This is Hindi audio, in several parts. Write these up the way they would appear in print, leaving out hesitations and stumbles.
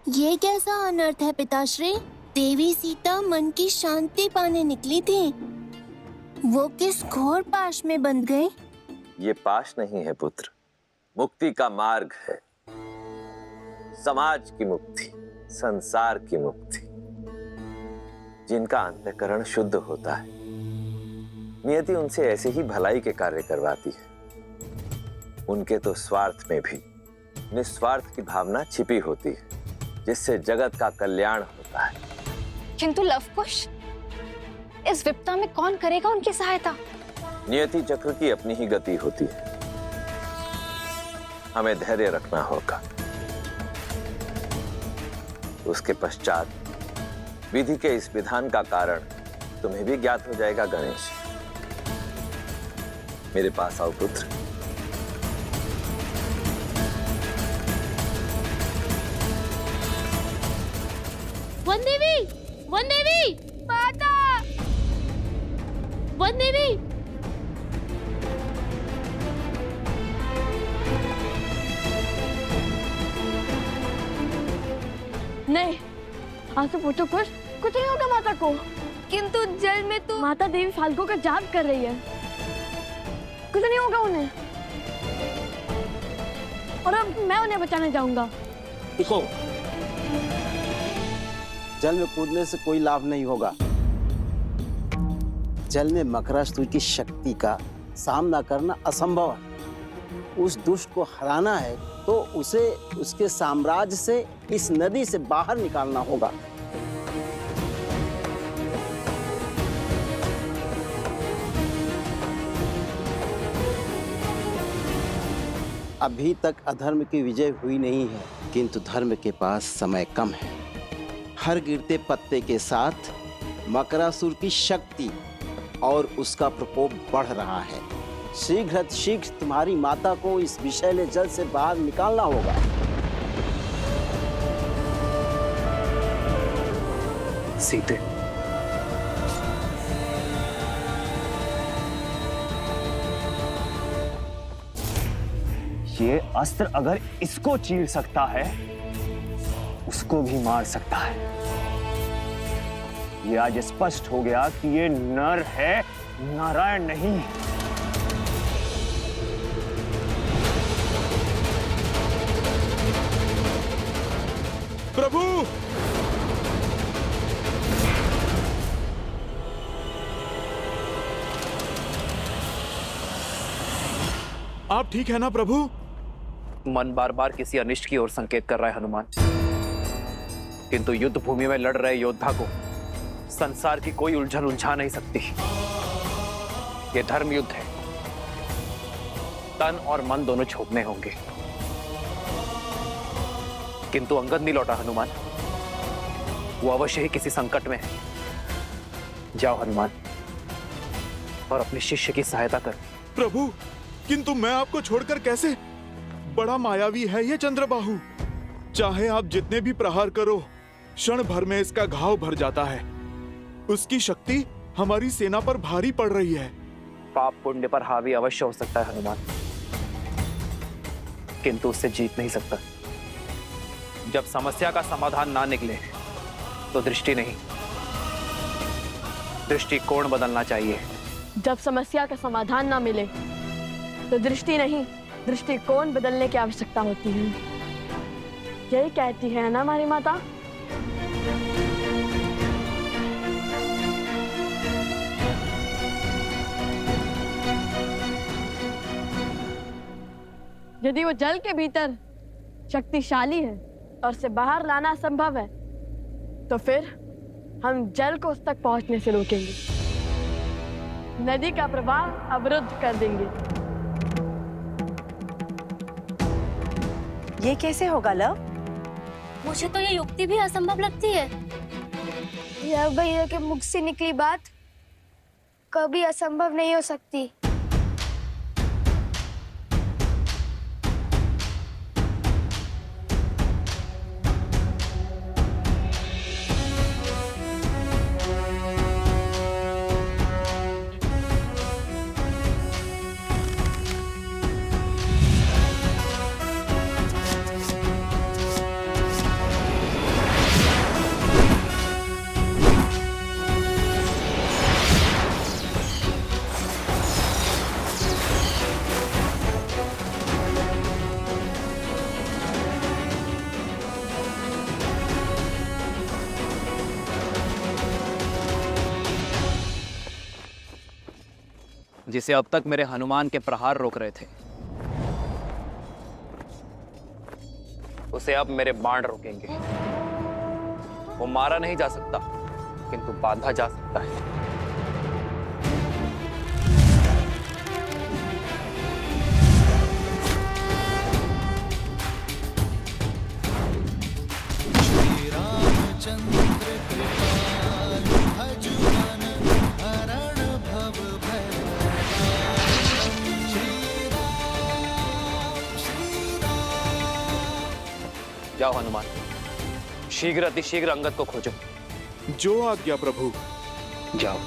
ये कैसा अनर्थ है पिताश्री? देवी सीता मन की शांति पाने निकली थी, वो किस घोर पाश में बंध गई? ये पाश नहीं है पुत्र, मुक्ति का मार्ग है। समाज की मुक्ति, संसार की मुक्ति। जिनका अंतःकरण शुद्ध होता है, नियति उनसे ऐसे ही भलाई के कार्य करवाती है। उनके तो स्वार्थ में भी निस्वार्थ की भावना छिपी होती है, जिससे जगत का कल्याण होता है। किंतु लवकुश, इस विपदा में कौन करेगा उनकी सहायता? नियति चक्र की अपनी ही गति होती है, हमें धैर्य रखना होगा। उसके पश्चात विधि के इस विधान का कारण तुम्हें भी ज्ञात हो जाएगा। गणेश, मेरे पास आओ पुत्र। वन देवी, वन देवी, माता, वन देवी। नहीं, आज तो पूछो कुछ नहीं होगा माता को। किंतु जल में तो माता देवी फाल्गु का जाप कर रही है, कुछ नहीं होगा उन्हें। और अब मैं उन्हें बचाने जाऊंगा। देखो, जल में कूदने से कोई लाभ नहीं होगा। जल में मकरासुर की शक्ति का सामना करना असंभव है। उस दुष्ट को हराना है तो उसे उसके साम्राज्य से, इस नदी से बाहर निकालना होगा। अभी तक अधर्म की विजय हुई नहीं है, किंतु धर्म के पास समय कम है। हर गिरते पत्ते के साथ मकरासुर की शक्ति और उसका प्रकोप बढ़ रहा है। शीघ्र तुम्हारी माता को इस विषैले जल से बाहर निकालना होगा। सीते, ये अस्त्र अगर इसको चीर सकता है, उसको भी मार सकता है। ये आज स्पष्ट हो गया कि ये नर है, नारायण नहीं। प्रभु, आप ठीक है ना प्रभु? मन बार बार किसी अनिष्ट की ओर संकेत कर रहा है हनुमान, किंतु युद्ध भूमि में लड़ रहे योद्धा को संसार की कोई उलझन उलझा नहीं सकती। ये धर्म युद्ध है, तन और मन दोनों छोड़ने होंगे। किंतु अंगद नहीं लौटा हनुमान, वो अवश्य ही किसी संकट में है। जाओ हनुमान और अपने शिष्य की सहायता कर। प्रभु, किंतु मैं आपको छोड़कर कैसे? बड़ा मायावी है ये चंद्रबाहु। चाहे आप जितने भी प्रहार करो, क्षण भर में इसका घाव भर जाता है। उसकी शक्ति हमारी सेना पर भारी पड़ रही है। पाप पुण्य पर हावी अवश्य हो सकता है हनुमान, किंतु उससे जीत नहीं सकता। जब समस्या का समाधान ना निकले तो दृष्टि नहीं, दृष्टिकोण बदलना चाहिए। जब समस्या का समाधान ना मिले तो दृष्टि नहीं, दृष्टिकोण बदलने की आवश्यकता होती है। यही कहती है ना हमारी माता। यदि वो जल के भीतर शक्तिशाली है और उसे बाहर लाना असंभव है, तो फिर हम जल को उस तक पहुंचने से रोकेंगे, नदी का प्रवाह अवरुद्ध कर देंगे। ये कैसे होगा लव? मुझे तो ये युक्ति भी असंभव लगती है। यह भैया के मुख से निकली बात कभी असंभव नहीं हो सकती। जिसे अब तक मेरे हनुमान के प्रहार रोक रहे थे, उसे अब मेरे बाण रोकेंगे। वो मारा नहीं जा सकता, किंतु बांधा जा सकता है। जाओ हनुमान, शीघ्र अतिशीघ्र अंगद को खोजो। जो आज्ञा प्रभु। जाओ।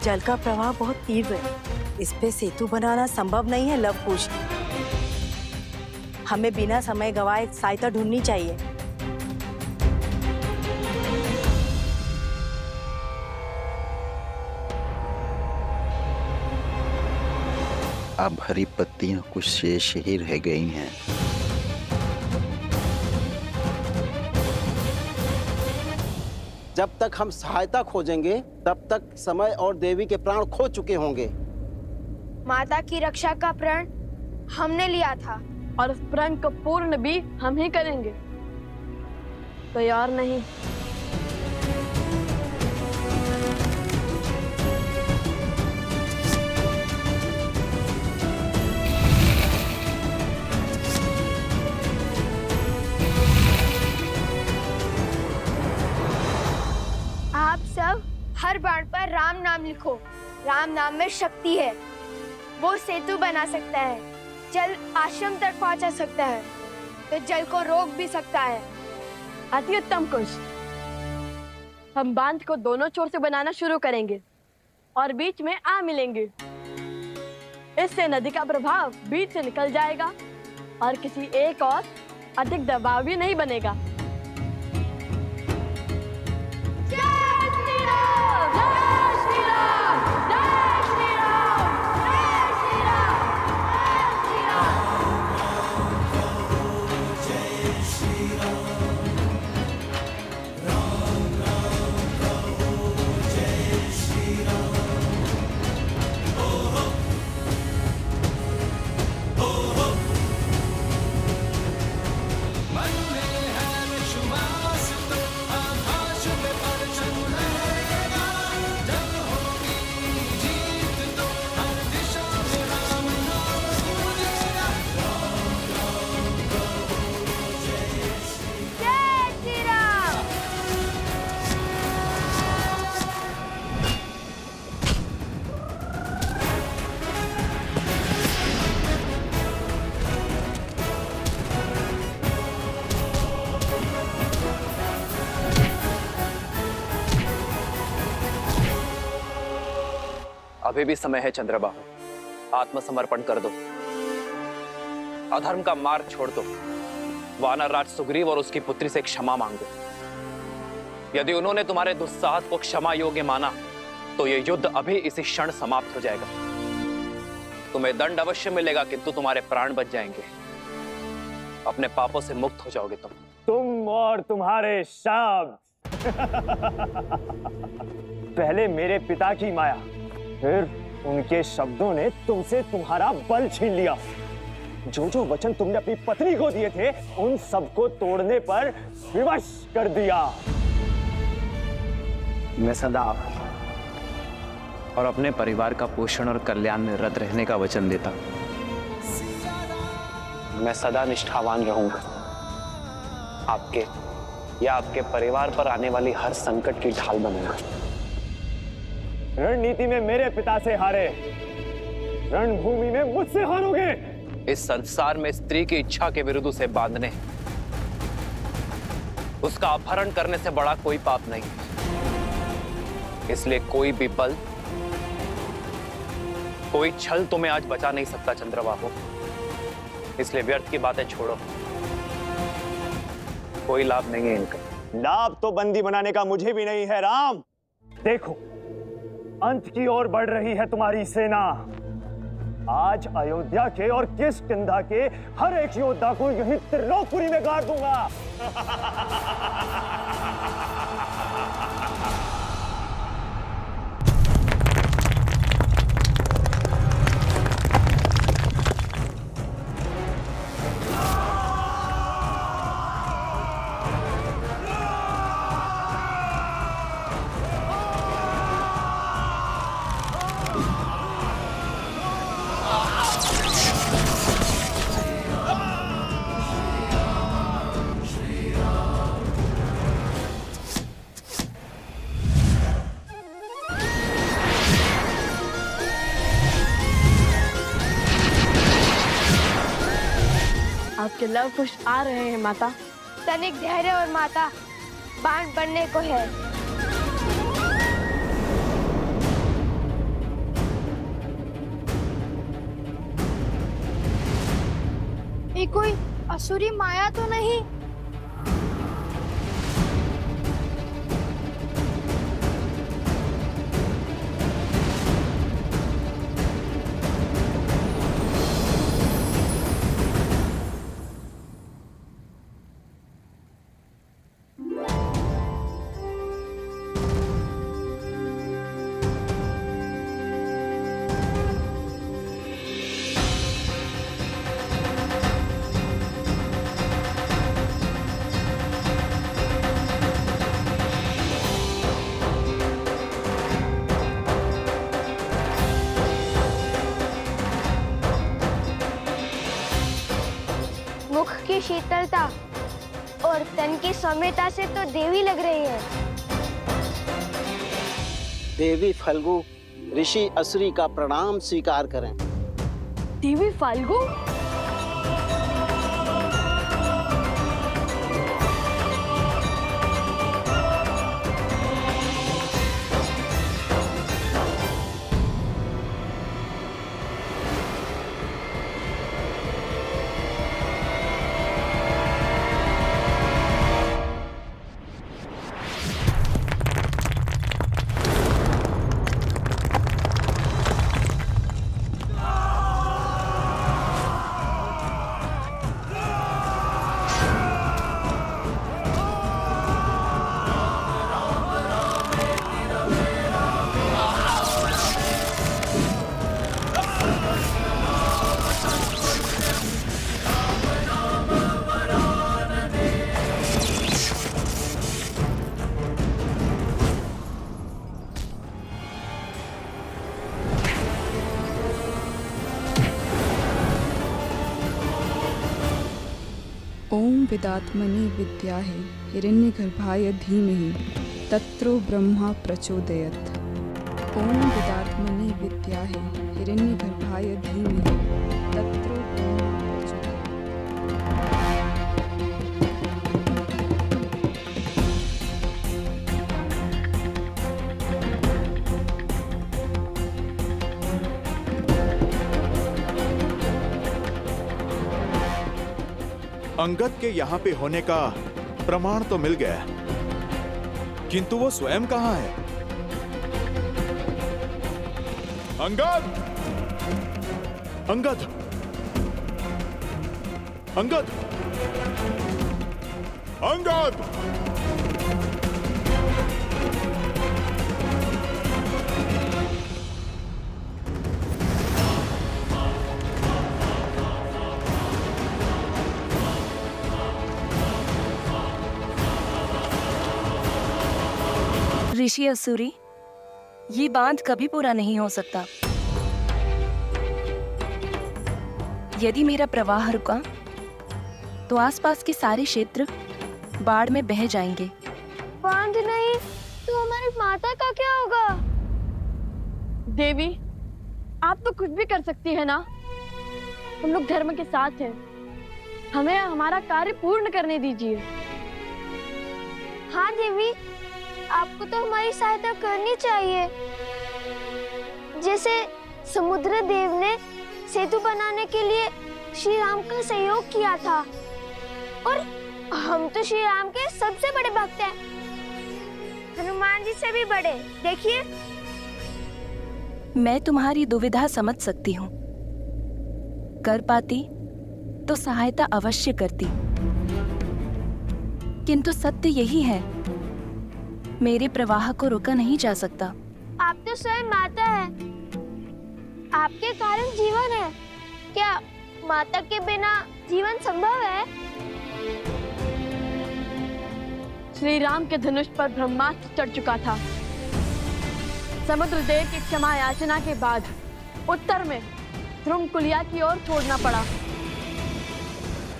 जल का प्रवाह बहुत तीव्र है, इस पे सेतु बनाना संभव नहीं है लवकुश। हमें बिना समय गवाए सहायता ढूंढनी चाहिए। अब हरी पत्तियां कुछ शेष ही रह गई हैं। जब तक हम सहायता खोजेंगे तब तक समय और देवी के प्राण खो चुके होंगे। माता की रक्षा का प्रण हमने लिया था और उस प्रण को पूर्ण भी हम ही करेंगे, कोई और नहीं। आप सब हर बाण पर राम नाम लिखो। राम नाम में शक्ति है, वो सेतु बना सकता है, जल आश्रम तक पहुंचा सकता है, तो जल को रोक भी सकता है। अति उत्तम कुश। हम बांध को दोनों छोर से बनाना शुरू करेंगे और बीच में आ मिलेंगे। इससे नदी का प्रभाव बीच से निकल जाएगा और किसी एक और अधिक दबाव भी नहीं बनेगा। अभी भी समय है चंद्रबाहु, आत्मसमर्पण कर दो, अधर्म का मार्ग छोड़ दो, वानर राज सुग्रीव और उसकी पुत्री से क्षमा मांगो। यदि उन्होंने तुम्हारे दुस्साहस को क्षमा योग्य माना तो ये युद्ध अभी इसी क्षण समाप्त हो जाएगा। तुम्हें दंड अवश्य मिलेगा, किंतु तुम्हारे प्राण बच जाएंगे। अपने पापों से मुक्त हो जाओगे तुम और तुम्हारे शब्द। पहले मेरे पिता की माया, फिर उनके शब्दों ने तुमसे तुम्हारा बल छीन लिया। जो जो वचन तुमने अपनी पत्नी को दिए थे, उन सबको तोड़ने पर विवश कर दिया। मैं सदा और अपने परिवार का पोषण और कल्याण में रत रहने का वचन देता। मैं सदा निष्ठावान रहूंगा, आपके या आपके परिवार पर आने वाली हर संकट की ढाल बनूंगा। रणनीति में मेरे पिता से हारे, रणभूमि में मुझसे हारोगे। इस संसार में स्त्री की इच्छा के विरुद्ध उसे बांधने उसका अपहरण करने से बड़ा कोई पाप नहीं। इसलिए कोई भी बल, कोई छल तुम्हें आज बचा नहीं सकता चंद्रबाहु। इसलिए व्यर्थ की बातें छोड़ो, कोई लाभ नहीं है इनका। लाभ तो बंदी बनाने का मुझे भी नहीं है राम। देखो, अंत की ओर बढ़ रही है तुम्हारी सेना। आज अयोध्या के और किष्किंधा के हर एक योद्धा को यही त्रिलोकपुरी में गाड़ दूंगा। आपके लव कुश आ रहे हैं माता। तनिक धैर्य और माता, बाण बनने को है। ये कोई असुरी माया तो नहीं? मुख की शीतलता और तन की सौम्यता से तो देवी लग रही है। देवी फल्गु, ऋषि असुरी का प्रणाम स्वीकार करें। देवी फाल्गु? ओम विदात्मनि विद्याहे हिरण्यगर्भाय धीमहि तत्रो ब्रह्मा प्रचोदयत्। ओम विदात्मनि विद्याहे हिरण्यगर्भाय धीमहि तत्रो ब्रह्मा प्रचोदयत्। अंगद के यहाँ पे होने का प्रमाण तो मिल गया, किंतु वो स्वयं कहाँ है? अंगद! अंगद! अंगद! अंगद! ऋषि असुरी, ये बांध कभी पूरा नहीं हो सकता। यदि मेरा प्रवाह रुका तो आसपास के सारे क्षेत्र बाढ़ में बह जाएंगे। बांध नहीं तो हमारी माता का क्या होगा? देवी, आप तो कुछ भी कर सकती है ना। हम लोग धर्म के साथ हैं, हमें हमारा कार्य पूर्ण करने दीजिए। हाँ देवी, आपको तो हमारी सहायता करनी चाहिए। जैसे समुद्र देव ने सेतु बनाने के लिए श्री राम का सहयोग किया था, और हम तो श्री राम के सबसे बड़े भक्त हैं, हनुमान जी से भी बड़े। देखिए, मैं तुम्हारी दुविधा समझ सकती हूँ। कर पाती तो सहायता अवश्य करती, किंतु सत्य यही है, मेरे प्रवाह को रोका नहीं जा सकता। आप तो स्वयं माता है, आपके कारण जीवन है। क्या माता के बिना जीवन संभव है? श्री राम के धनुष पर ब्रह्मास्त्र चढ़ चुका था। समुद्र देव की क्षमा याचना के बाद उत्तर में ध्रुव कुलिया की ओर छोड़ना पड़ा,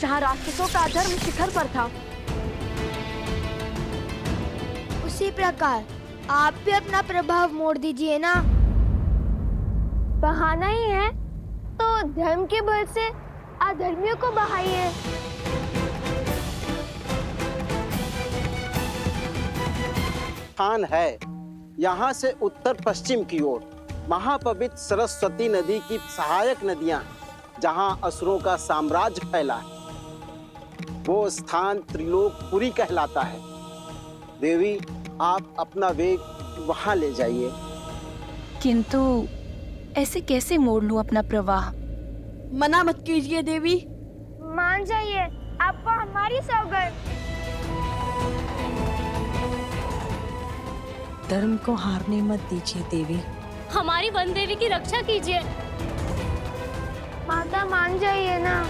जहाँ राक्षसों का अधर्म शिखर पर था। उसी प्रकार आप भी अपना प्रभाव मोड़ दीजिए ना। बहाना ही है तो धर्म के बल से अधर्मियों को बहाइए। स्थान है यहाँ से उत्तर पश्चिम की ओर महापवित्र सरस्वती नदी की सहायक नदियां, जहाँ असुरों का साम्राज्य फैला है। वो स्थान त्रिलोकपुरी कहलाता है। देवी, आप अपना वेग वहां ले जाइए। किंतु ऐसे कैसे मोड़ लूं अपना प्रवाह? मना मत कीजिए देवी। मान जाइए, आपको हमारी सौगंध। धर्म को हारने मत दीजिए देवी। हमारी वन देवी की रक्षा कीजिए। माता मान जाइए ना।